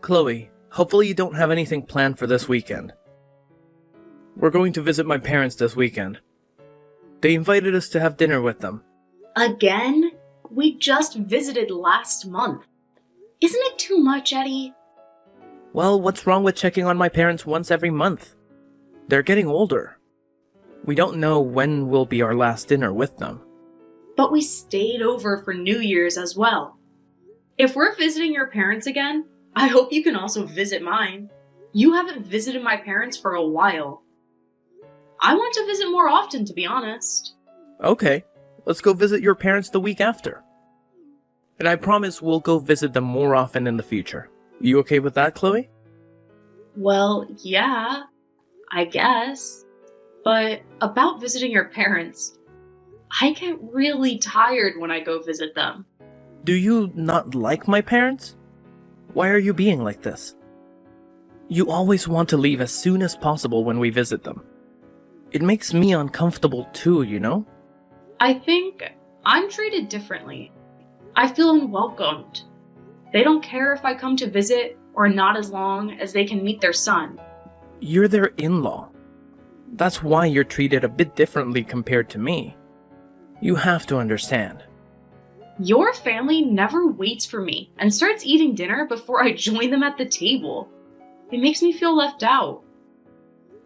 Chloe, hopefully you don't have anything planned for this weekend. We're going to visit my parents this weekend. They invited us to have dinner with them. Again? We just visited last month. Isn't it too much, Eddie? Well, what's wrong with checking on my parents once every month? They're getting older. We don't know when will be our last dinner with them. But we stayed over for New Year's as well. If we're visiting your parents again, I hope you can also visit mine. You haven't visited my parents for a while. I want to visit more often, to be honest. Okay, let's go visit your parents the week after. And I promise we'll go visit them more often in the future. You okay with that, Chloe? Well, yeah, I guess. But about visiting your parents, I get really tired when I go visit them. Do you not like my parents? Why are you being like this? You always want to leave as soon as possible when we visit them. It makes me uncomfortable too, you know? I think I'm treated differently. I feel unwelcomed. They don't care if I come to visit or not as long as they can meet their son. You're their in-law. That's why you're treated a bit differently compared to me. You have to understand. Your family never waits for me and starts eating dinner before I join them at the table. It makes me feel left out.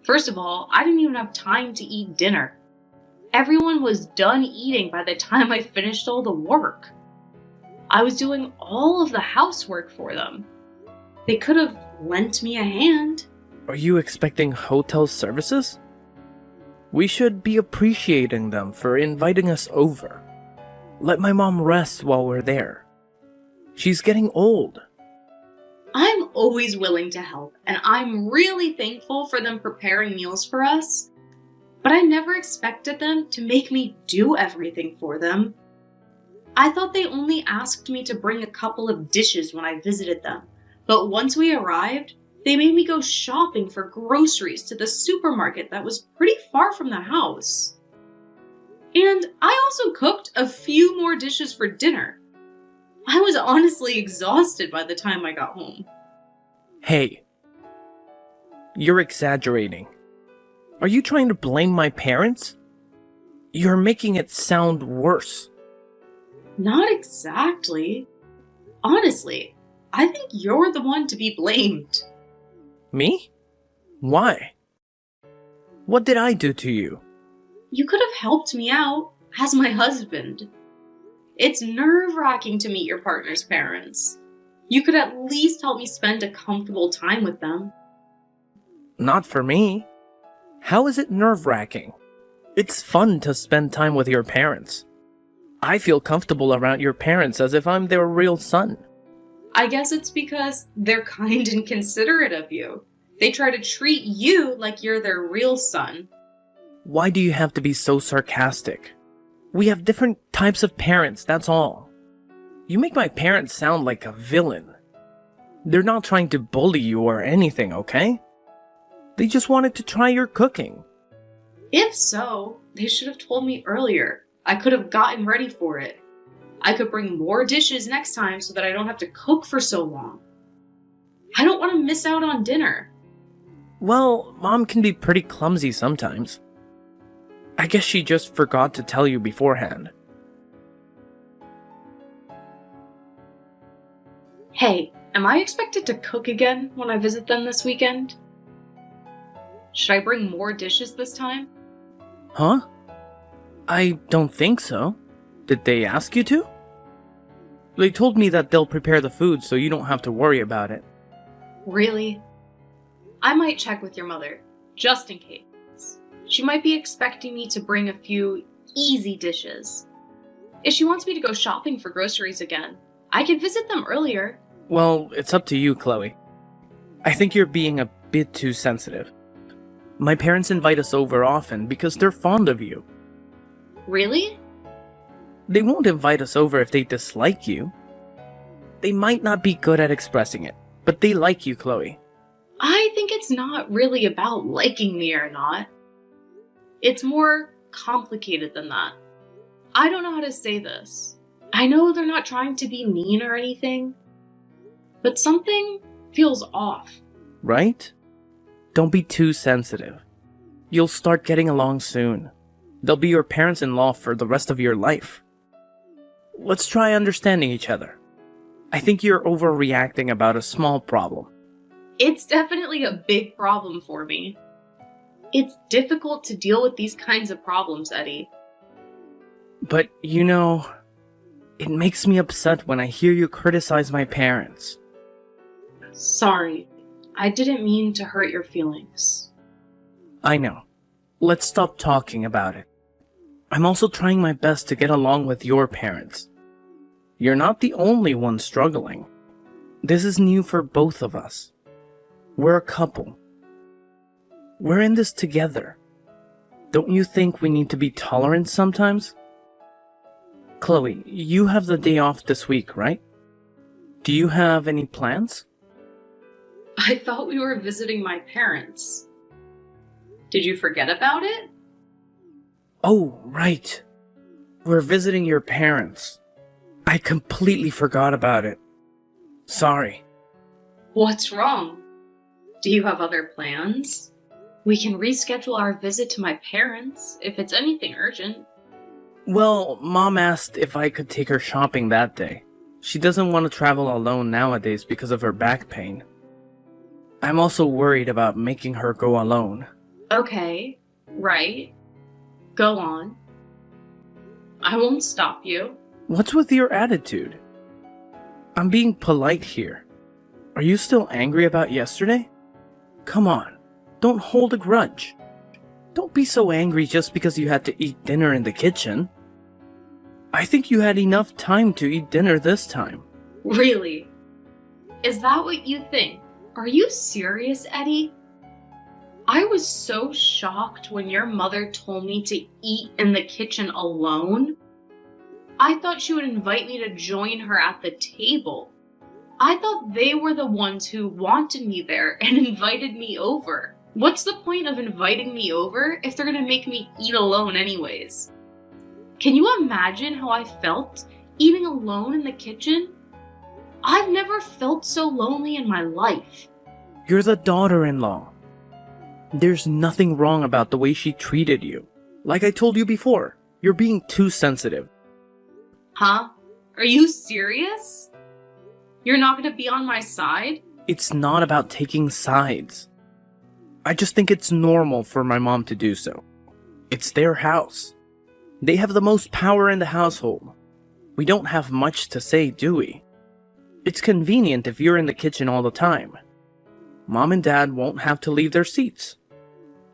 First of all, I didn't even have time to eat dinner. Everyone was done eating by the time I finished all the work. I was doing all of the housework for them. They could have lent me a hand. Are you expecting hotel services? We should be appreciating them for inviting us over. Let my mom rest while we're there. She's getting old. I'm always willing to help, and I'm really thankful for them preparing meals for us. But I never expected them to make me do everything for them. I thought they only asked me to bring a couple of dishes when I visited them. But once we arrived, they made me go shopping for groceries to the supermarket that was pretty far from the house. And I also cooked a few more dishes for dinner. I was honestly exhausted by the time I got home. Hey, you're exaggerating. Are you trying to blame my parents? You're making it sound worse. Not exactly. Honestly, I think you're the one to be blamed. Me? Why? What did I do to you? You could have helped me out as my husband. It's nerve-wracking to meet your partner's parents. You could at least help me spend a comfortable time with them. Not for me. How is it nerve-wracking? It's fun to spend time with your parents. I feel comfortable around your parents as if I'm their real son. I guess it's because they're kind and considerate of you. They try to treat you like you're their real son. Why do you have to be so sarcastic? We have different types of parents, that's all. You make my parents sound like a villain. They're not trying to bully you or anything, okay? They just wanted to try your cooking. If so, they should have told me earlier. I could have gotten ready for it. I could bring more dishes next time so that I don't have to cook for so long. I don't want to miss out on dinner. Well, Mom can be pretty clumsy sometimes. I guess she just forgot to tell you beforehand. Hey, am I expected to cook again when I visit them this weekend? Should I bring more dishes this time? Huh? I don't think so. Did they ask you to? They told me that they'll prepare the food so you don't have to worry about it. Really? I might check with your mother, just in case. She might be expecting me to bring a few easy dishes. If she wants me to go shopping for groceries again, I can visit them earlier. Well, it's up to you, Chloe. I think you're being a bit too sensitive. My parents invite us over often because they're fond of you. Really? They won't invite us over if they dislike you. They might not be good at expressing it, but they like you, Chloe. I think it's not really about liking me or not. It's more complicated than that. I don't know how to say this. I know they're not trying to be mean or anything, but something feels off. Right? Don't be too sensitive. You'll start getting along soon. They'll be your parents-in-law for the rest of your life. Let's try understanding each other. I think you're overreacting about a small problem. It's definitely a big problem for me. It's difficult to deal with these kinds of problems, Eddie. But, it makes me upset when I hear you criticize my parents. Sorry, I didn't mean to hurt your feelings. I know. Let's stop talking about it. I'm also trying my best to get along with your parents. You're not the only one struggling. This is new for both of us. We're a couple. We're in this together. Don't you think we need to be tolerant sometimes? Chloe, you have the day off this week, right? Do you have any plans? I thought we were visiting my parents. Did you forget about it? Oh, right. We're visiting your parents. I completely forgot about it. Sorry. What's wrong? Do you have other plans? We can reschedule our visit to my parents if it's anything urgent. Well, Mom asked if I could take her shopping that day. She doesn't want to travel alone nowadays because of her back pain. I'm also worried about making her go alone. Okay, right. Go on. I won't stop you. What's with your attitude? I'm being polite here. Are you still angry about yesterday? Come on, don't hold a grudge. Don't be so angry just because you had to eat dinner in the kitchen. I think you had enough time to eat dinner this time. Really? Is that what you think? Are you serious, Eddie? I was so shocked when your mother told me to eat in the kitchen alone. I thought she would invite me to join her at the table. I thought they were the ones who wanted me there and invited me over. What's the point of inviting me over if they're gonna make me eat alone anyways? Can you imagine how I felt eating alone in the kitchen? I've never felt so lonely in my life. You're the daughter-in-law. There's nothing wrong about the way she treated you. Like I told you before, you're being too sensitive. Huh? Are you serious? You're not gonna be on my side? It's not about taking sides. I just think it's normal for my mom to do so. It's their house. They have the most power in the household. We don't have much to say, do we? It's convenient if you're in the kitchen all the time. Mom and Dad won't have to leave their seats.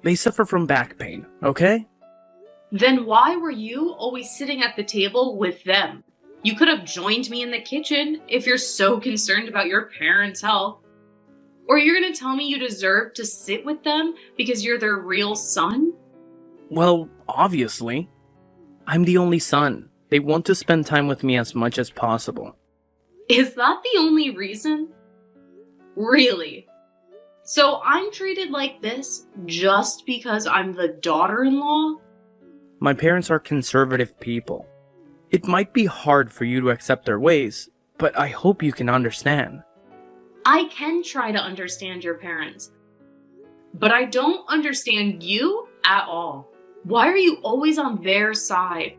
They suffer from back pain, okay? Then why were you always sitting at the table with them? You could have joined me in the kitchen if you're so concerned about your parents' health. Or you're gonna tell me you deserve to sit with them because you're their real son? Well, obviously. I'm the only son. They want to spend time with me as much as possible. Is that the only reason? Really? So I'm treated like this just because I'm the daughter-in-law? My parents are conservative people. It might be hard for you to accept their ways, but I hope you can understand. I can try to understand your parents, but I don't understand you at all. Why are you always on their side?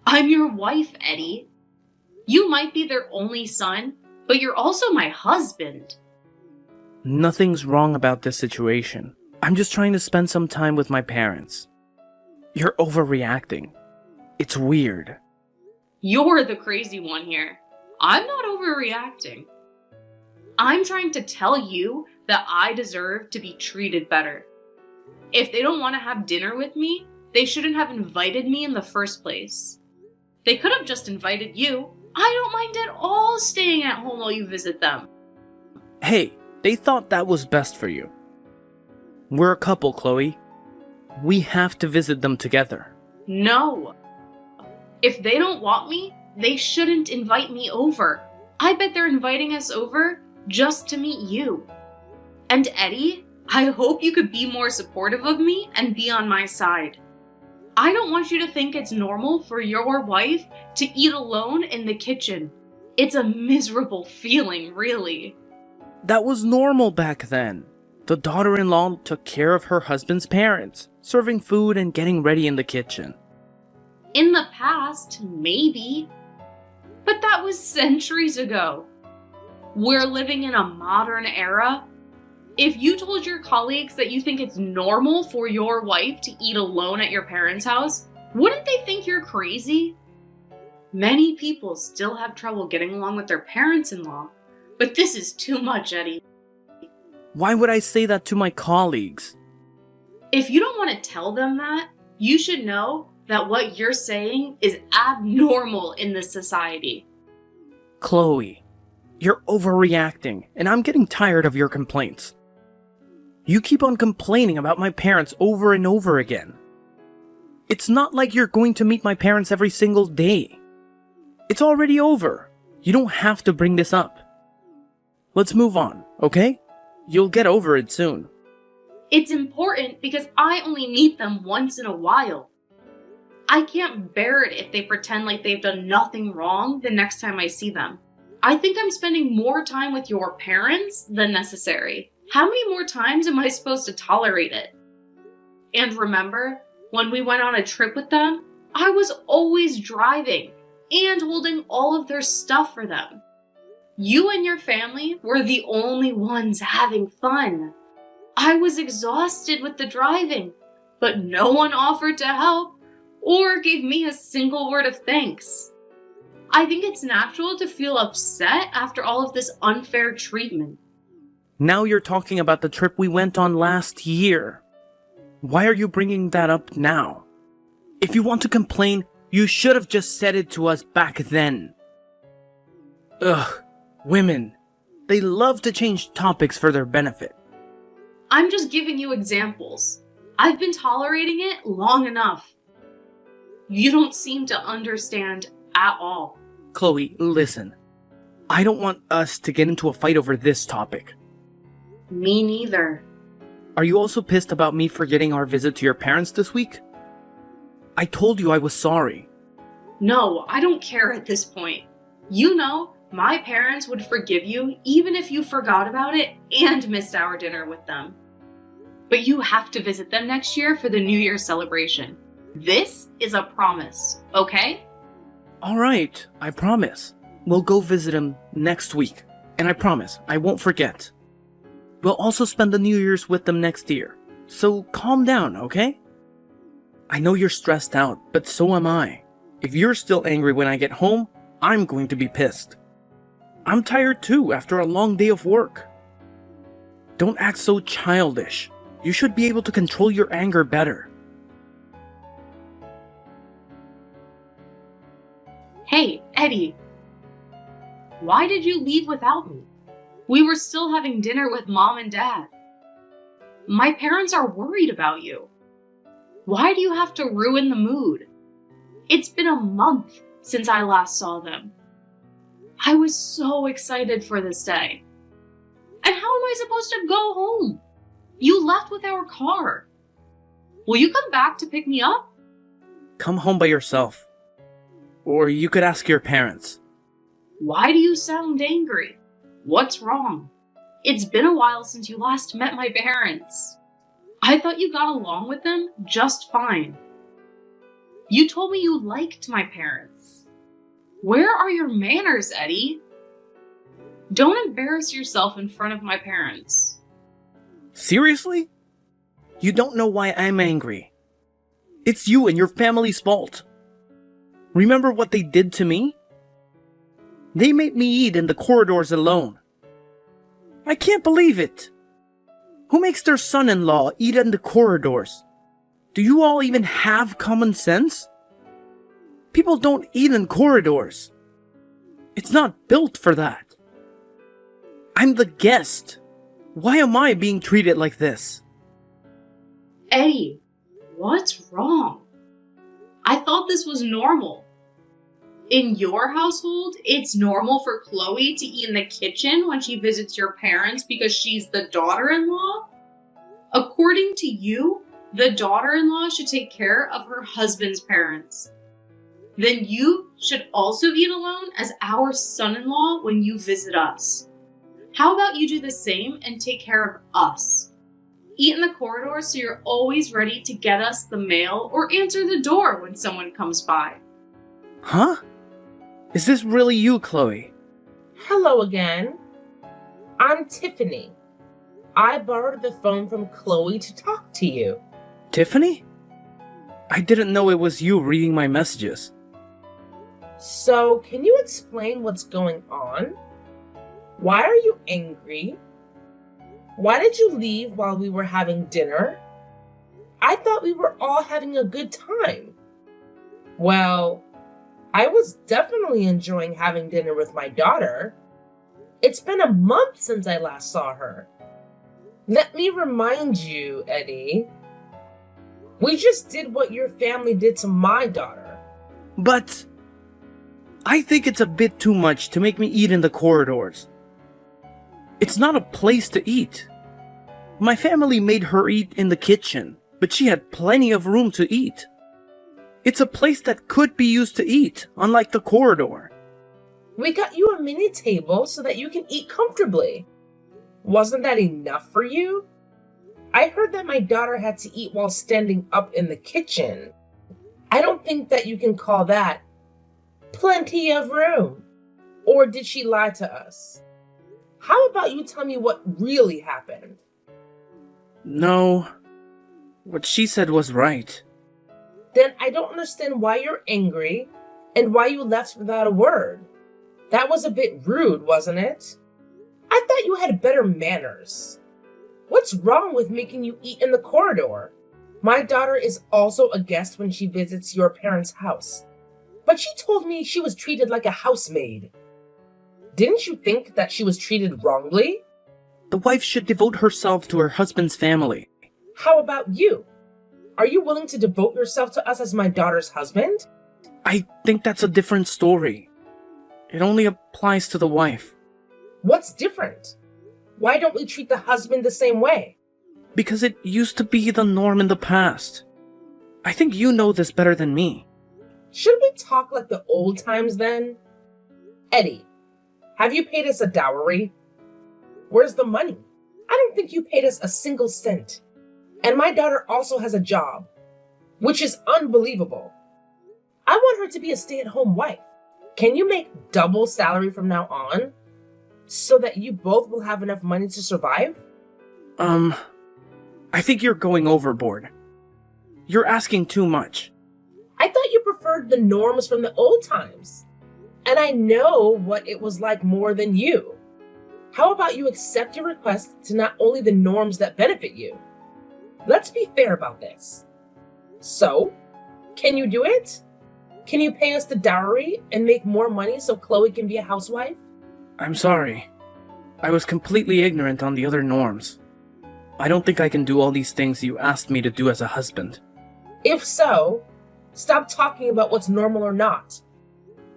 I'm your wife, Eddie. You might be their only son, but you're also my husband. Nothing's wrong about this situation. I'm just trying to spend some time with my parents. You're overreacting. It's weird. You're the crazy one here. I'm not overreacting. I'm trying to tell you that I deserve to be treated better. If they don't want to have dinner with me, they shouldn't have invited me in the first place. They could have just invited you. I don't mind at all staying at home while you visit them. Hey, they thought that was best for you. We're a couple, Chloe. We have to visit them together. No. If they don't want me, they shouldn't invite me over. I bet they're inviting us over just to meet you. And Eddie, I hope you could be more supportive of me and be on my side. I don't want you to think it's normal for your wife to eat alone in the kitchen. It's a miserable feeling, really. That was normal back then. The daughter-in-law took care of her husband's parents, serving food and getting ready in the kitchen. In the past, maybe. But that was centuries ago. We're living in a modern era. If you told your colleagues that you think it's normal for your wife to eat alone at your parents' house, wouldn't they think you're crazy? Many people still have trouble getting along with their parents-in-law, but this is too much, Eddie. Why would I say that to my colleagues? If you don't want to tell them that, you should know that what you're saying is abnormal in this society. Chloe, you're overreacting, and I'm getting tired of your complaints. You keep on complaining about my parents over and over again. It's not like you're going to meet my parents every single day. It's already over. You don't have to bring this up. Let's move on, okay? You'll get over it soon. It's important because I only meet them once in a while. I can't bear it if they pretend like they've done nothing wrong the next time I see them. I think I'm spending more time with your parents than necessary. How many more times am I supposed to tolerate it? And remember, when we went on a trip with them, I was always driving and holding all of their stuff for them. You and your family were the only ones having fun. I was exhausted with the driving, but no one offered to help or gave me a single word of thanks. I think it's natural to feel upset after all of this unfair treatment. Now you're talking about the trip we went on last year. Why are you bringing that up now? If you want to complain, you should have just said it to us back then. Ugh, women. They love to change topics for their benefit. I'm just giving you examples. I've been tolerating it long enough. You don't seem to understand at all. Chloe, listen. I don't want us to get into a fight over this topic. Me neither. Are you also pissed about me forgetting our visit to your parents this week? I told you I was sorry. No, I don't care at this point. You know, my parents would forgive you even if you forgot about it and missed our dinner with them. But you have to visit them next year for the New Year's celebration. This is a promise, okay? Alright, I promise. We'll go visit him next week. And I promise, I won't forget. We'll also spend the New Year's with them next year. So calm down, okay? I know you're stressed out, but so am I. If you're still angry when I get home, I'm going to be pissed. I'm tired too after a long day of work. Don't act so childish. You should be able to control your anger better. Hey, Eddie. Why did you leave without me? We were still having dinner with Mom and Dad. My parents are worried about you. Why do you have to ruin the mood? It's been a month since I last saw them. I was so excited for this day. And how am I supposed to go home? You left with our car. Will you come back to pick me up? Come home by yourself. Or you could ask your parents. Why do you sound angry? What's wrong? It's been a while since you last met my parents. I thought you got along with them just fine. You told me you liked my parents. Where are your manners, Eddie? Don't embarrass yourself in front of my parents. Seriously? You don't know why I'm angry. It's you and your family's fault. Remember what they did to me? They made me eat in the corridors alone. I can't believe it. Who makes their son-in-law eat in the corridors? Do you all even have common sense? People don't eat in corridors. It's not built for that. I'm the guest. Why am I being treated like this? Eddie, what's wrong? I thought this was normal. In your household, it's normal for Chloe to eat in the kitchen when she visits your parents because she's the daughter-in-law? According to you, the daughter-in-law should take care of her husband's parents. Then you should also eat alone as our son-in-law when you visit us. How about you do the same and take care of us? Eat in the corridor so you're always ready to get us the mail or answer the door when someone comes by. Huh? Is this really you, Chloe? Hello again. I'm Tiffany. I borrowed the phone from Chloe to talk to you. Tiffany? I didn't know it was you reading my messages. So, can you explain what's going on? Why are you angry? Why did you leave while we were having dinner? I thought we were all having a good time. Well, I was definitely enjoying having dinner with my daughter. It's been a month since I last saw her. Let me remind you, Eddie. We just did what your family did to my daughter. But I think it's a bit too much to make me eat in the corridors. It's not a place to eat. My family made her eat in the kitchen, but she had plenty of room to eat. It's a place that could be used to eat, unlike the corridor. We got you a mini table so that you can eat comfortably. Wasn't that enough for you? I heard that my daughter had to eat while standing up in the kitchen. I don't think that you can call that plenty of room. Or did she lie to us? How about you tell me what really happened? No, what she said was right. Then I don't understand why you're angry and why you left without a word. That was a bit rude, wasn't it? I thought you had better manners. What's wrong with making you eat in the corridor? My daughter is also a guest when she visits your parents' house. But she told me she was treated like a housemaid. Didn't you think that she was treated wrongly? The wife should devote herself to her husband's family. How about you? Are you willing to devote yourself to us as my daughter's husband? I think that's a different story. It only applies to the wife. What's different? Why don't we treat the husband the same way? Because it used to be the norm in the past. I think you know this better than me. Should we talk like the old times then? Eddie, have you paid us a dowry? Where's the money? I don't think you paid us a single cent. And my daughter also has a job, which is unbelievable. I want her to be a stay-at-home wife. Can you make double salary from now on so that you both will have enough money to survive? I think you're going overboard. You're asking too much. I thought you preferred the norms from the old times. And I know what it was like more than you. How about you accept your request to not only the norms that benefit you? Let's be fair about this. So, can you do it? Can you pay us the dowry and make more money so Chloe can be a housewife? I'm sorry. I was completely ignorant on the other norms. I don't think I can do all these things you asked me to do as a husband. If so, stop talking about what's normal or not.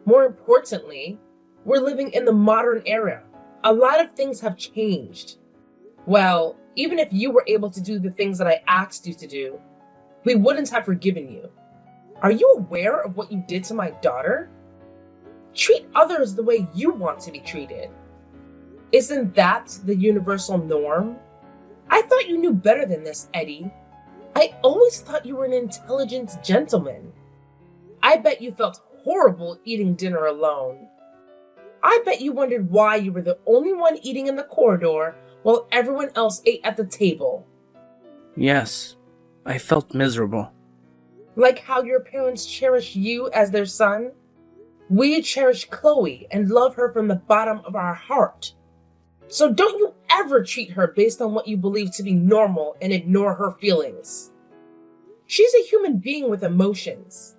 More importantly, we're living in the modern era. A lot of things have changed. Well, even if you were able to do the things that I asked you to do, we wouldn't have forgiven you. Are you aware of what you did to my daughter? Treat others the way you want to be treated. Isn't that the universal norm? I thought you knew better than this, Eddie. I always thought you were an intelligent gentleman. I bet you felt horrible eating dinner alone. I bet you wondered why you were the only one eating in the corridor while everyone else ate at the table. Yes, I felt miserable. Like how your parents cherish you as their son? We cherish Chloe and love her from the bottom of our heart. So don't you ever treat her based on what you believe to be normal and ignore her feelings. She's a human being with emotions.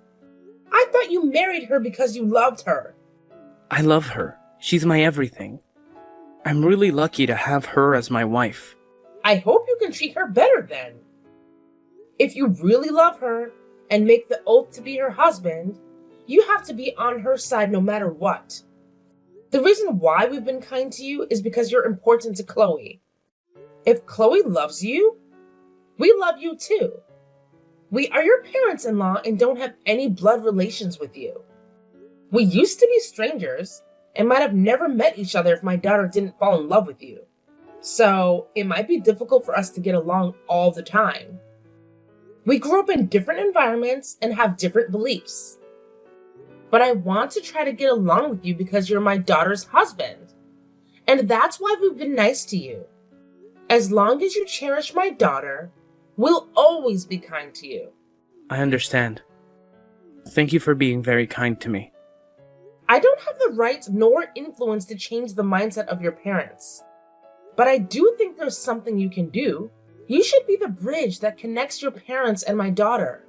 I thought you married her because you loved her. I love her. She's my everything. I'm really lucky to have her as my wife. I hope you can treat her better then. If you really love her and make the oath to be her husband, you have to be on her side no matter what. The reason why we've been kind to you is because you're important to Chloe. If Chloe loves you, we love you too. We are your parents-in-law and don't have any blood relations with you. We used to be strangers, and might have never met each other if my daughter didn't fall in love with you. So it might be difficult for us to get along all the time. We grew up in different environments and have different beliefs. But I want to try to get along with you because you're my daughter's husband. And that's why we've been nice to you. As long as you cherish my daughter, we'll always be kind to you. I understand. Thank you for being very kind to me. I don't have the right nor influence to change the mindset of your parents. But I do think there's something you can do. You should be the bridge that connects your parents and my daughter.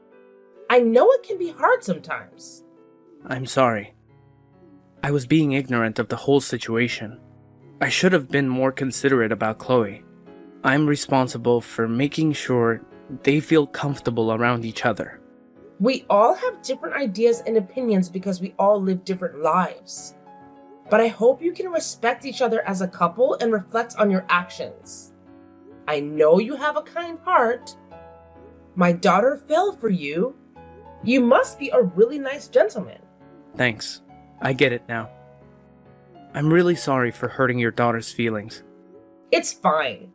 I know it can be hard sometimes. I'm sorry. I was being ignorant of the whole situation. I should have been more considerate about Chloe. I'm responsible for making sure they feel comfortable around each other. We all have different ideas and opinions because we all live different lives. But I hope you can respect each other as a couple and reflect on your actions. I know you have a kind heart. My daughter fell for you. You must be a really nice gentleman. Thanks. I get it now. I'm really sorry for hurting your daughter's feelings. It's fine.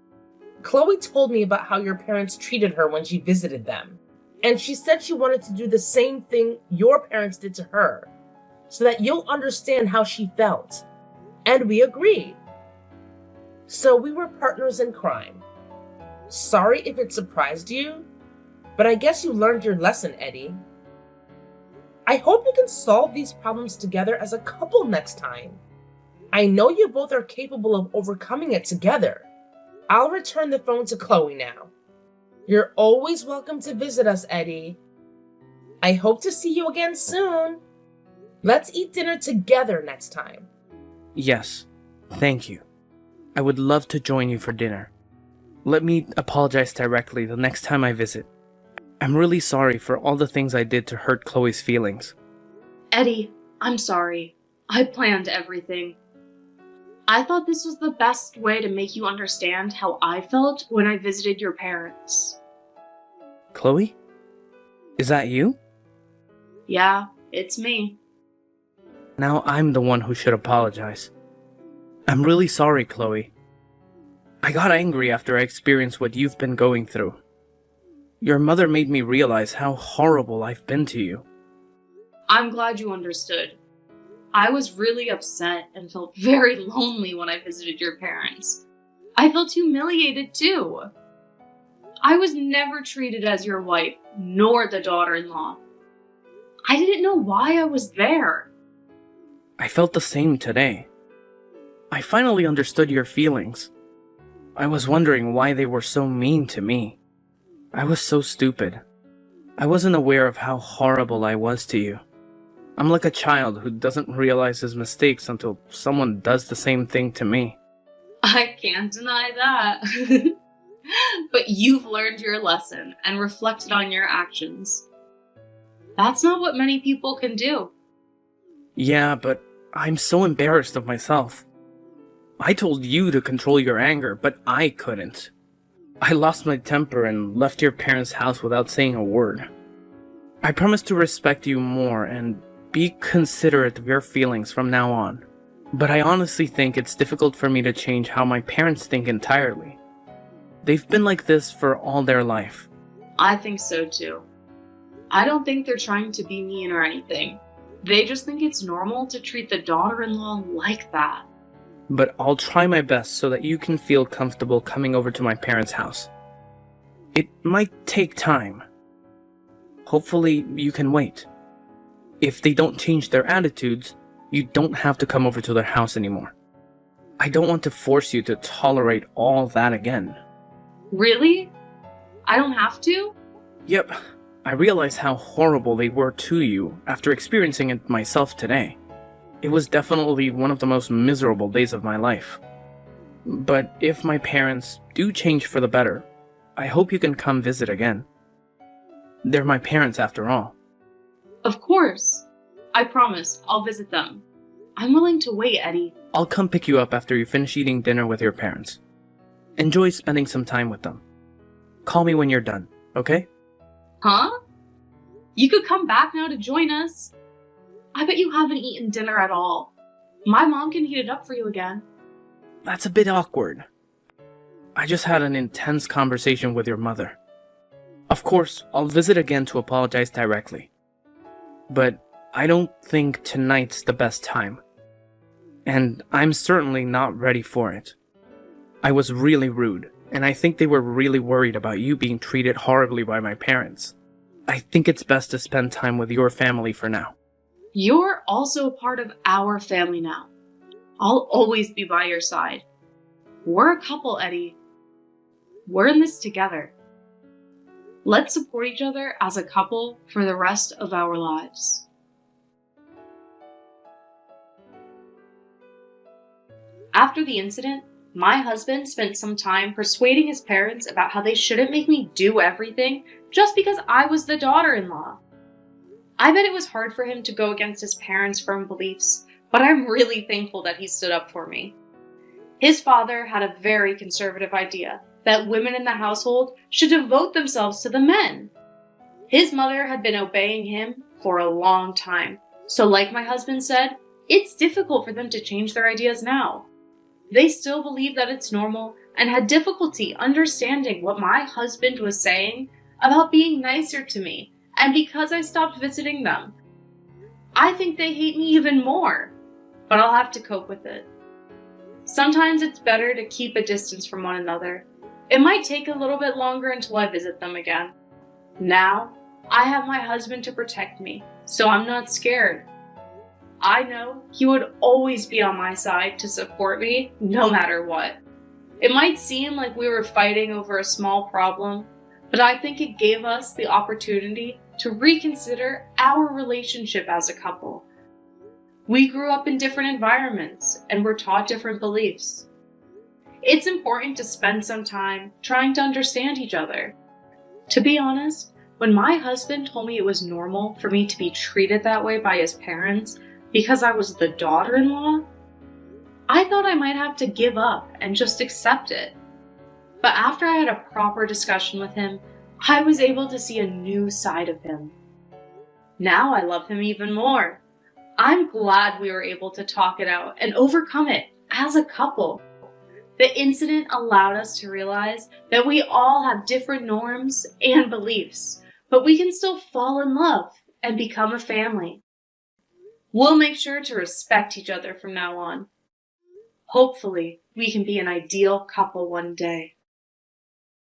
Chloe told me about how your parents treated her when she visited them. And she said she wanted to do the same thing your parents did to her, so that you'll understand how she felt. And we agreed. So we were partners in crime. Sorry if it surprised you, but I guess you learned your lesson, Eddie. I hope you can solve these problems together as a couple next time. I know you both are capable of overcoming it together. I'll return the phone to Chloe now. You're always welcome to visit us, Eddie. I hope to see you again soon. Let's eat dinner together next time. Yes, thank you. I would love to join you for dinner. Let me apologize directly the next time I visit. I'm really sorry for all the things I did to hurt Chloe's feelings. Eddie, I'm sorry. I planned everything. I thought this was the best way to make you understand how I felt when I visited your parents. Chloe? Is that you? Yeah, it's me. Now I'm the one who should apologize. I'm really sorry, Chloe. I got angry after I experienced what you've been going through. Your mother made me realize how horrible I've been to you. I'm glad you understood. I was really upset and felt very lonely when I visited your parents. I felt humiliated too. I was never treated as your wife, nor the daughter-in-law. I didn't know why I was there. I felt the same today. I finally understood your feelings. I was wondering why they were so mean to me. I was so stupid. I wasn't aware of how horrible I was to you. I'm like a child who doesn't realize his mistakes until someone does the same thing to me. I can't deny that. But you've learned your lesson and reflected on your actions. That's not what many people can do. Yeah, but I'm so embarrassed of myself. I told you to control your anger, but I couldn't. I lost my temper and left your parents' house without saying a word. I promise to respect you more and be considerate of your feelings from now on. But I honestly think it's difficult for me to change how my parents think entirely. They've been like this for all their life. I think so too. I don't think they're trying to be mean or anything. They just think it's normal to treat the daughter-in-law like that. But I'll try my best so that you can feel comfortable coming over to my parents' house. It might take time. Hopefully you can wait. If they don't change their attitudes, you don't have to come over to their house anymore. I don't want to force you to tolerate all that again. Really? I don't have to? Yep, I realize how horrible they were to you after experiencing it myself today. It was definitely one of the most miserable days of my life. But if my parents do change for the better, I hope you can come visit again. They're my parents after all. Of course. I promise I'll visit them. I'm willing to wait, Eddie. I'll come pick you up after you finish eating dinner with your parents. Enjoy spending some time with them. Call me when you're done, okay? Huh? You could come back now to join us. I bet you haven't eaten dinner at all. My mom can heat it up for you again. That's a bit awkward. I just had an intense conversation with your mother. Of course, I'll visit again to apologize directly. But I don't think tonight's the best time. And I'm certainly not ready for it. I was really rude, and I think they were really worried about you being treated horribly by my parents. I think it's best to spend time with your family for now. You're also a part of our family now. I'll always be by your side. We're a couple, Eddie. We're in this together. Let's support each other as a couple for the rest of our lives. After the incident, my husband spent some time persuading his parents about how they shouldn't make me do everything just because I was the daughter-in-law. I bet it was hard for him to go against his parents' firm beliefs, but I'm really thankful that he stood up for me. His father had a very conservative idea that women in the household should devote themselves to the men. His mother had been obeying him for a long time, so like my husband said, it's difficult for them to change their ideas now. They still believe that it's normal and had difficulty understanding what my husband was saying about being nicer to me and because I stopped visiting them. I think they hate me even more, but I'll have to cope with it. Sometimes it's better to keep a distance from one another. It might take a little bit longer until I visit them again. Now, I have my husband to protect me, so I'm not scared. I know he would always be on my side to support me no matter what. It might seem like we were fighting over a small problem, but I think it gave us the opportunity to reconsider our relationship as a couple. We grew up in different environments and were taught different beliefs. It's important to spend some time trying to understand each other. To be honest, when my husband told me it was normal for me to be treated that way by his parents because I was the daughter-in-law, I thought I might have to give up and just accept it. But after I had a proper discussion with him, I was able to see a new side of him. Now I love him even more. I'm glad we were able to talk it out and overcome it as a couple. The incident allowed us to realize that we all have different norms and beliefs, but we can still fall in love and become a family. We'll make sure to respect each other from now on. Hopefully, we can be an ideal couple one day.